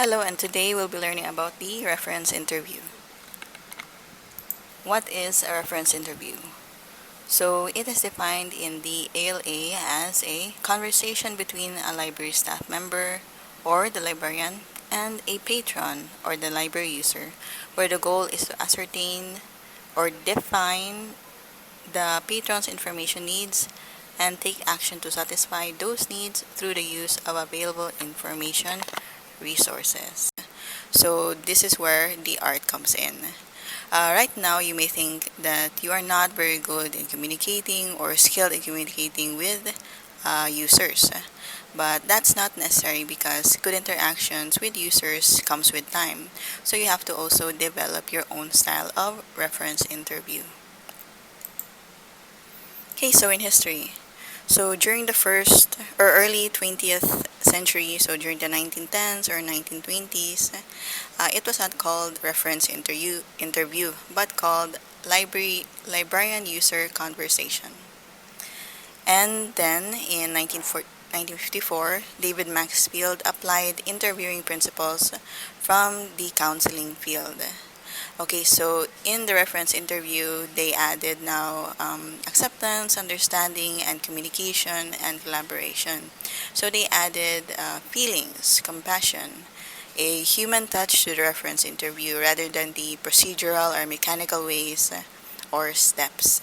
Hello, and today we'll be learning about the reference interview. What is a reference interview? So, it is defined in the ALA as a conversation between a library staff member or the librarian and a patron or the library user, where the goal is to ascertain or define the patron's information needs and take action to satisfy those needs through the use of available information resources. So this is where the art comes in. Right now, you may think that you are not very good in communicating or skilled in communicating with users. But that's not necessary because good interactions with users comes with time. So you have to also develop your own style of reference interview. Okay, so in history, so during the first or early 20th century, so during the 1910s or 1920s, it was not called reference interview, but called librarian user conversation. And then in 1954, David Maxfield applied interviewing principles from the counseling field. Okay, so in the reference interview, they added now acceptance, understanding, and communication and collaboration. So they added feelings, compassion, a human touch to the reference interview rather than the procedural or mechanical ways or steps.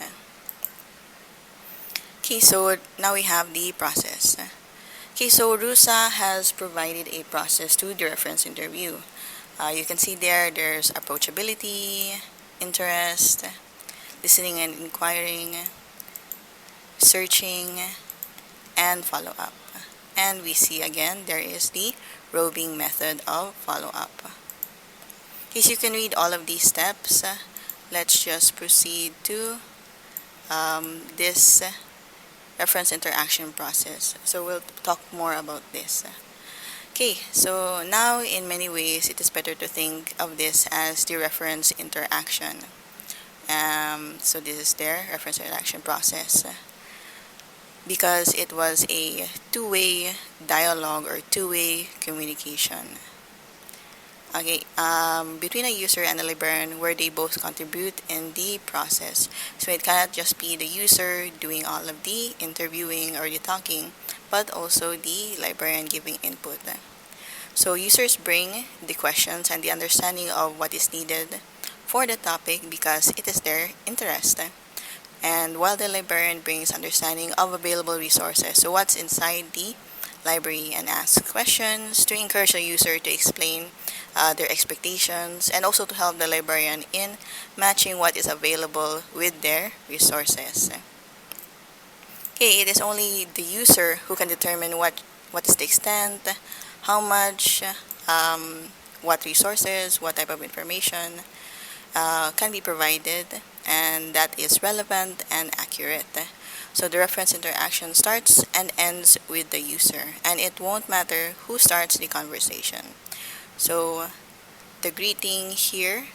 Okay, so now we have the process. Okay, so RUSA has provided a process to the reference interview. You can see there's approachability, interest, listening and inquiring, searching, and follow up. And we see again there is the roving method of follow up. Okay, so you can read all of these steps. Let's just proceed to this reference interaction process. So we'll talk more about this. Okay, so now in many ways it is better to think of this as the reference interaction. So this is their reference interaction process because it was a two-way dialogue or two-way communication. Okay, between a user and a librarian where they both contribute in the process. So it cannot just be the user doing all of the interviewing or the talking, but also the librarian giving input. So users bring the questions and the understanding of what is needed for the topic because it is their interest. And while the librarian brings understanding of available resources, so what's inside the library, and asks questions to encourage the user to explain their expectations and also to help the librarian in matching what is available with their resources. Okay, it is only the user who can determine what is the extent, how much, what resources, what type of information can be provided, and that is relevant and accurate. So the reference interaction starts and ends with the user, and it won't matter who starts the conversation. So the greeting here,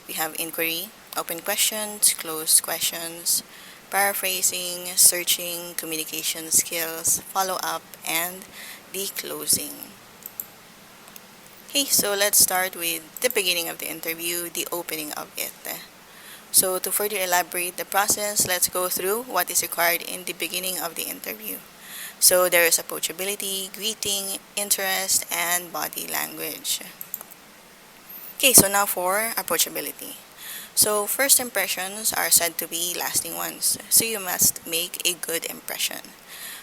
we have inquiry, open questions, closed questions, paraphrasing, searching, communication skills, follow up, and the closing. Okay, so let's start with the beginning of the interview, the opening of it. So to further elaborate the process, let's go through what is required in the beginning of the interview. So there is approachability, greeting, interest, and body language. Okay, so now for approachability. So first impressions are said to be lasting ones, so you must make a good impression.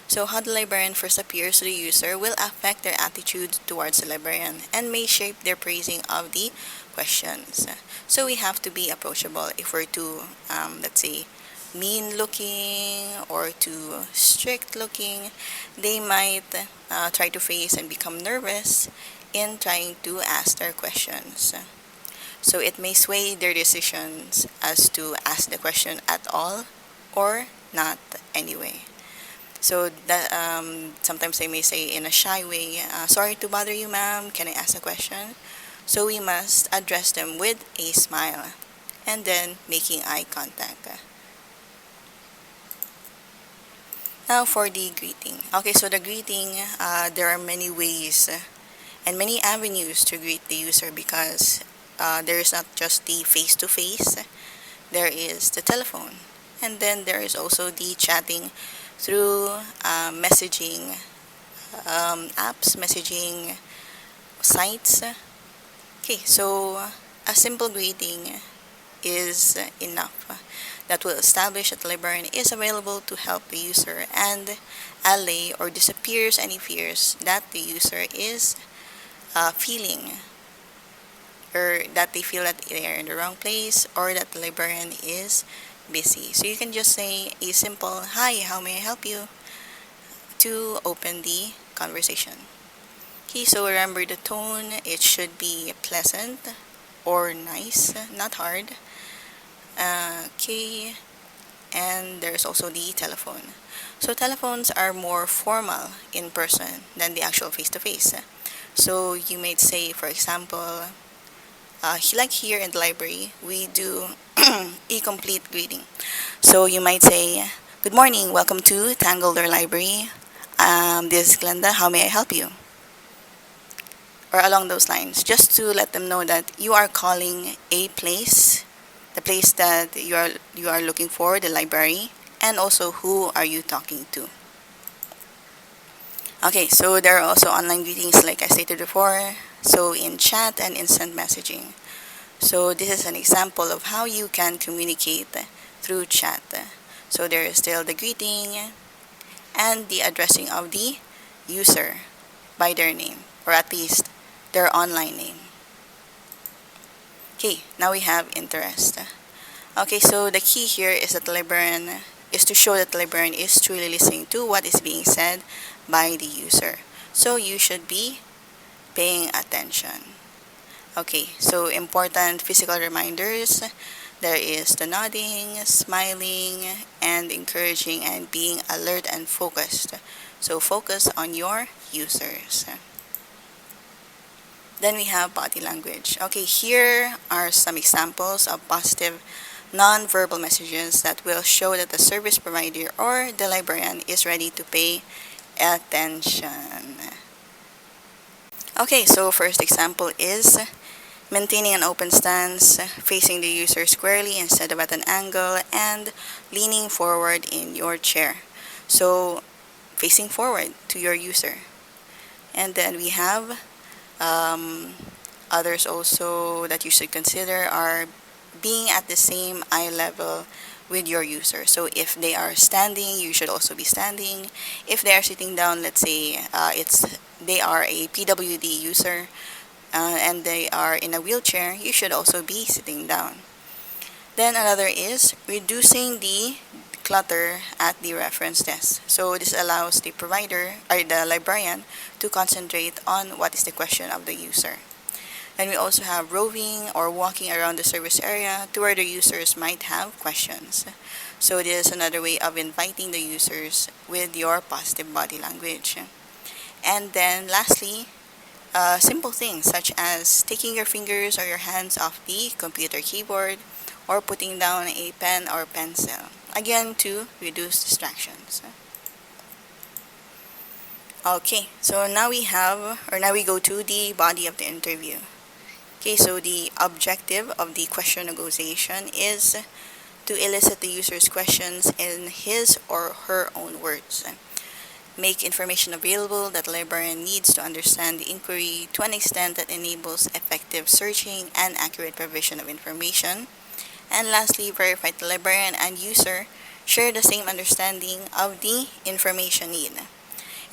So how the librarian first appears to the user will affect their attitude towards the librarian and may shape their praising of the questions. So we have to be approachable. If we're too, let's say, mean looking or too strict looking, they might try to face and become nervous in trying to ask their questions. So it may sway their decisions as to ask the question at all or not anyway. So that sometimes they may say in a shy way, "Sorry to bother you, ma'am. Can I ask a question?" So we must address them with a smile and then making eye contact. Now for the greeting. Okay, so the greeting, there are many ways and many avenues to greet the user because there is not just the face-to-face, there is the telephone, and then there is also the chatting through messaging apps, messaging sites. Okay, so a simple greeting is enough. That will establish that the librarian is available to help the user and allay or disappears any fears that the user is feeling, or that they feel that they are in the wrong place or that the librarian is busy. So you can just say a simple, "Hi, how may I help you?" to open the conversation. Okay, so remember the tone, it should be pleasant or nice, not hard. Okay, and there's also the telephone. So telephones are more formal in person than the actual face-to-face. So you might say, for example, like here in the library, we do a complete greeting. So you might say, "Good morning, welcome to Tangledor Library. This is Glenda, how may I help you?" Or along those lines, just to let them know that you are calling a place, the place that you are looking for, the library, and also who are you talking to. Okay, so there are also online greetings like I stated before, so in chat and instant messaging. So this is an example of how you can communicate through chat. So there is still the greeting and the addressing of the user by their name, or at least their online name. Okay, now we have interest. Okay, so the key here is that the librarian is to show that the librarian is truly listening to what is being said by the user. So you should be paying attention. Okay, so important physical reminders. There is the nodding, smiling, and encouraging and being alert and focused. So focus on your users. Then we have body language. Okay, here are some examples of positive non-verbal messages that will show that the service provider or the librarian is ready to pay attention. Okay, so first example is maintaining an open stance, facing the user squarely instead of at an angle, and leaning forward in your chair. So facing forward to your user. And then we have others also that you should consider are being at the same eye level with your user. So if they are standing, you should also be standing. If they are sitting down, let's say they are a PWD user and they are in a wheelchair, you should also be sitting down. Then another is reducing the clutter at the reference desk. So this allows the provider or the librarian to concentrate on what is the question of the user. And we also have roving or walking around the service area to where the users might have questions. So this is another way of inviting the users with your positive body language. And then lastly, simple things such as taking your fingers or your hands off the computer keyboard or putting down a pen or pencil. Again, to reduce distractions. Okay, so now we go to the body of the interview. Okay, so the objective of the question negotiation is to elicit the user's questions in his or her own words. Make information available that the librarian needs to understand the inquiry to an extent that enables effective searching and accurate provision of information. And lastly, verify the librarian and user share the same understanding of the information need.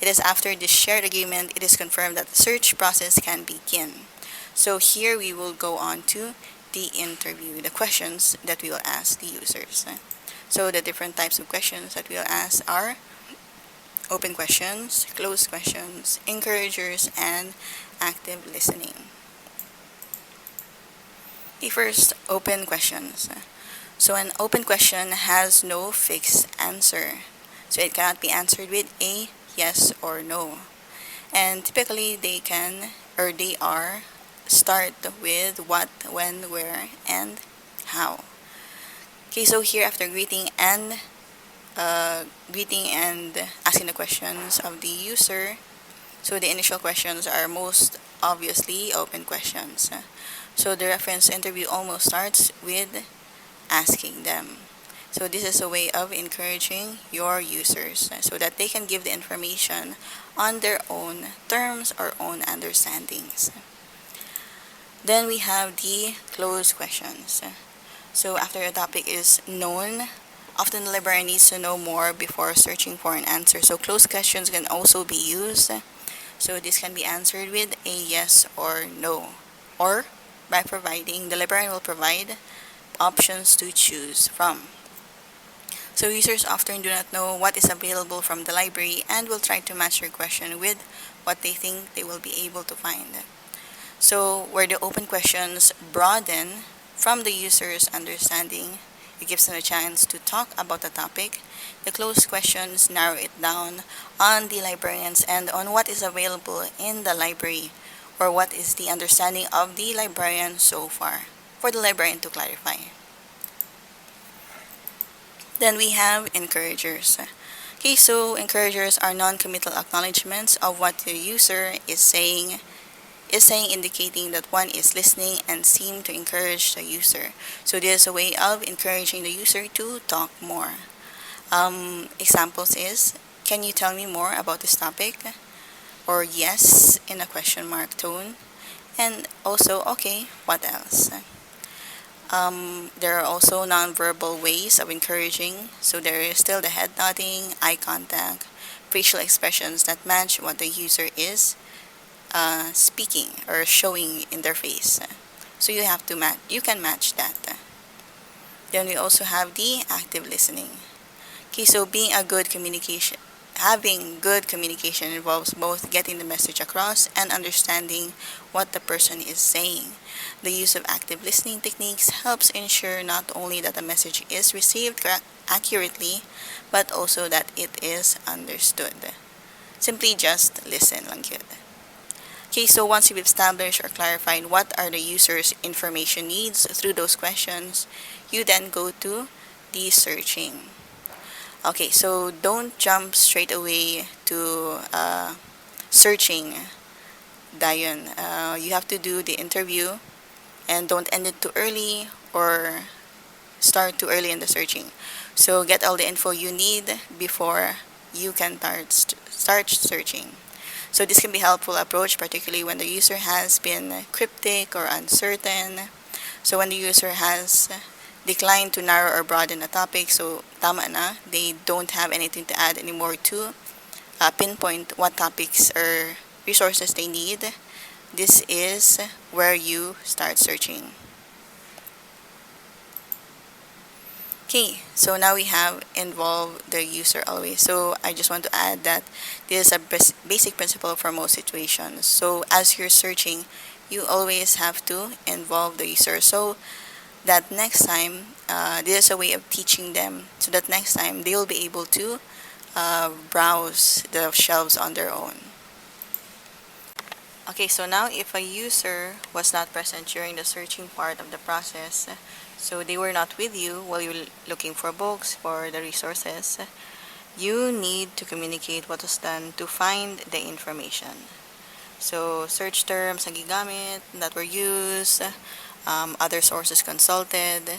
It is after this shared agreement, it is confirmed that the search process can begin. So here we will go on to the interview, the questions that we will ask the users. So the different types of questions that we will ask are open questions, closed questions, encouragers, and active listening. The first, open questions. So an open question has no fixed answer. So it cannot be answered with a yes or no. And typically they are start with what, when, where, and how. Okay, so here after greeting and asking the questions of the user, so the initial questions are most obviously open questions. So the reference interview almost starts with asking them. So this is a way of encouraging your users so that they can give the information on their own terms or own understandings. Then we have the closed questions. So after a topic is known, often the librarian needs to know more before searching for an answer. So closed questions can also be used. So this can be answered with a yes or no. Or by providing, the librarian will provide options to choose from. So users often do not know what is available from the library and will try to match your question with what they think they will be able to find. So where the open questions broaden from the user's understanding, it gives them a chance to talk about the topic. The closed questions narrow it down on the librarians and on what is available in the library or what is the understanding of the librarian so far for the librarian to clarify. Then we have encouragers. Okay, so encouragers are non-committal acknowledgments of what the user is saying, indicating that one is listening and seem to encourage the user. So this is a way of encouraging the user to talk more. Examples is, can you tell me more about this topic? Or yes in a question mark tone. And also, okay, what else? There are also nonverbal ways of encouraging. So there is still the head nodding, eye contact, facial expressions that match what the user is speaking or showing in their face. So you have to match. You can match that. Then we also have the active listening. Okay, so having good communication involves both getting the message across and understanding what the person is saying. The use of active listening techniques helps ensure not only that the message is received accurately, but also that it is understood. Simply just listen lang yun. Okay, so once you've established or clarified what are the user's information needs through those questions, you then go to the searching. Okay, so don't jump straight away to searching. Dayon, you have to do the interview and don't end it too early or start too early in the searching. So get all the info you need before you can start searching. So this can be a helpful approach, particularly when the user has been cryptic or uncertain. So when the user has declined to narrow or broaden a topic, so tama na, they don't have anything to add anymore to pinpoint what topics or resources they need. This is where you start searching. Okay, so now we have involve the user always. So I just want to add that this is a basic principle for most situations. So as you're searching, you always have to involve the user. So that next time, this is a way of teaching them so that next time they will be able to browse the shelves on their own. Okay, so now if a user was not present during the searching part of the process, so they were not with you while you were looking for books, for the resources, you need to communicate what was done to find the information. So search terms na gigamit that were used, other sources consulted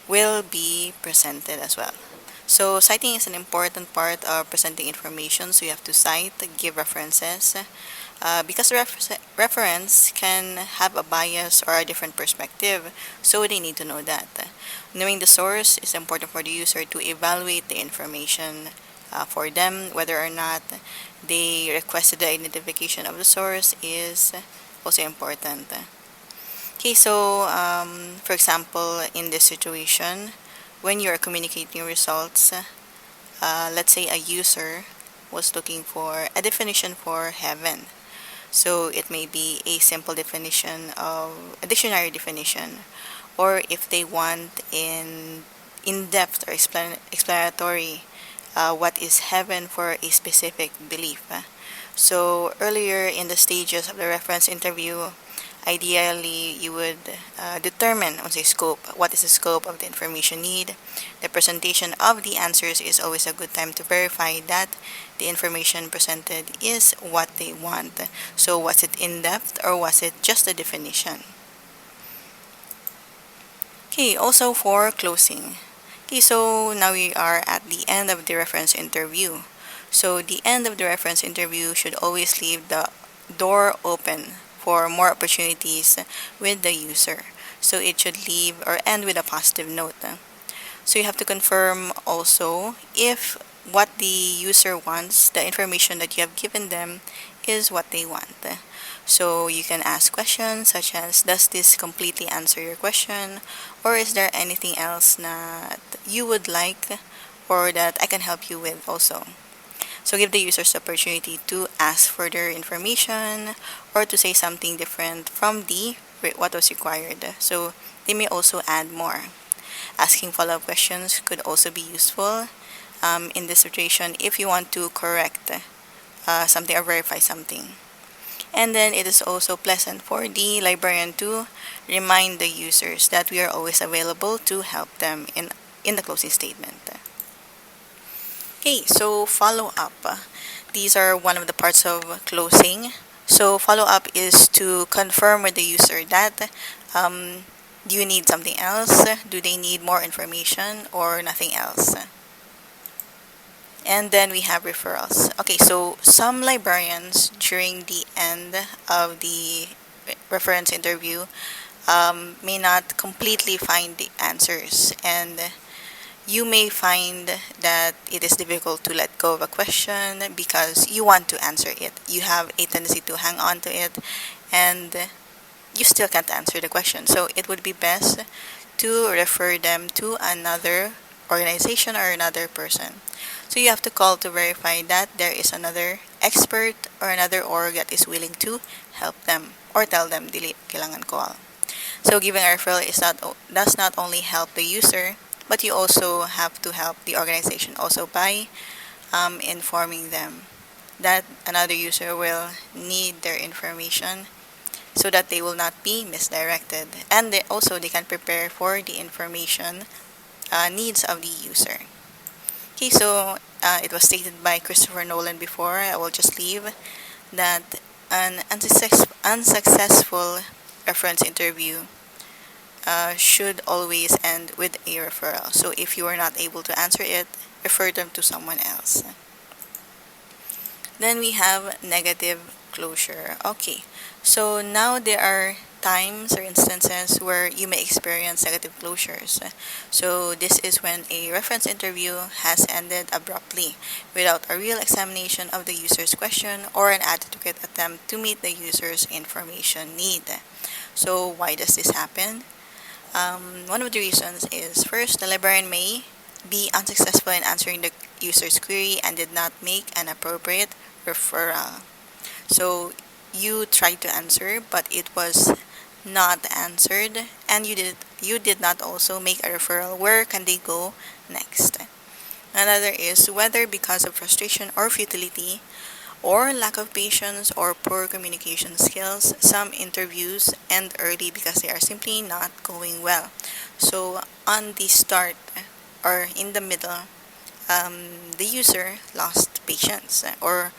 will be presented as well. So citing is an important part of presenting information. So you have to cite, give references, because reference can have a bias or a different perspective. So they need to know that. Knowing the source is important for the user to evaluate the information for them. Whether or not they requested the identification of the source is also important. Okay, so for example, in this situation, when you are communicating results, let's say a user was looking for a definition for heaven. So it may be a simple definition of a dictionary definition, or if they want in-depth or explanatory what is heaven for a specific belief. So earlier in the stages of the reference interview, ideally you would determine on the scope. What is the scope of the information need? The presentation of the answers is always a good time to verify that the information presented is what they want. So was it in-depth or was it just a definition? Okay, also for closing. Okay, so now we are at the end of the reference interview. So the end of the reference interview should always leave the door open for more opportunities with the user. So it should leave or end with a positive note. So you have to confirm also if what the user wants, the information that you have given them, is what they want. So you can ask questions such as, does this completely answer your question? Or is there anything else that you would like or that I can help you with also? So give the users the opportunity to ask further information or to say something different from what was required. So they may also add more. Asking follow-up questions could also be useful in this situation if you want to correct something or verify something. And then it is also pleasant for the librarian to remind the users that we are always available to help them in the closing statement. Okay, so follow-up. These are one of the parts of closing. So follow-up is to confirm with the user that do you need something else? Do they need more information or nothing else? And then we have referrals. Okay, so some librarians during the end of the reference interview may not completely find the answers, and you may find that it is difficult to let go of a question because you want to answer it. You have a tendency to hang on to it, and you still can't answer the question. So it would be best to refer them to another organization or another person. So you have to call to verify that there is another expert or another org that is willing to help them or tell them dili kailangan call. So giving a referral does not only help the user, but you also have to help the organization also by informing them that another user will need their information so that they will not be misdirected, and they can prepare for the information needs of the user. Okay, so it was stated by Christopher Nolan before. I will just leave that an unsuccessful reference interview should always end with a referral. So if you are not able to answer it, refer them to someone else. Then we have negative closure. Okay, so now there are times or instances where you may experience negative closures. So this is when a reference interview has ended abruptly without a real examination of the user's question or an adequate attempt to meet the user's information need. So why does this happen? One of the reasons is, first, the librarian may be unsuccessful in answering the user's query and did not make an appropriate referral. So you tried to answer, but it was not answered, and you did not also make a referral. Where can they go next? Another is whether because of frustration or futility or lack of patience or poor communication skills, some interviews end early because they are simply not going well. So on the start or in the middle, the user lost patience or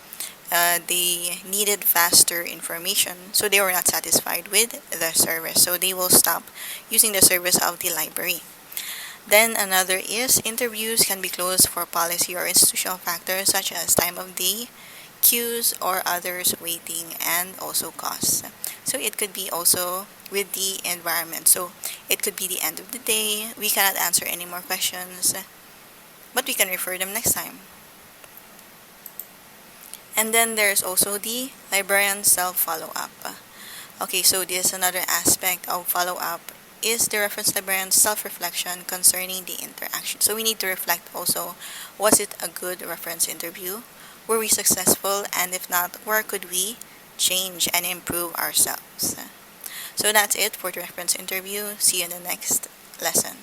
they needed faster information, so they were not satisfied with the service, so they will stop using the service of the library. Then another is interviews can be closed for policy or institutional factors such as time of day, queues, or others waiting, and also costs. So it could be also with the environment. So it could be the end of the day, we cannot answer any more questions, but we can refer them next time. And then there's also the librarian self-follow-up. Okay, so this is another aspect of follow-up is the reference librarian's self-reflection concerning the interaction. So we need to reflect also, was it a good reference interview? Were we successful? And if not, where could we change and improve ourselves? So that's it for the reference interview. See you in the next lesson.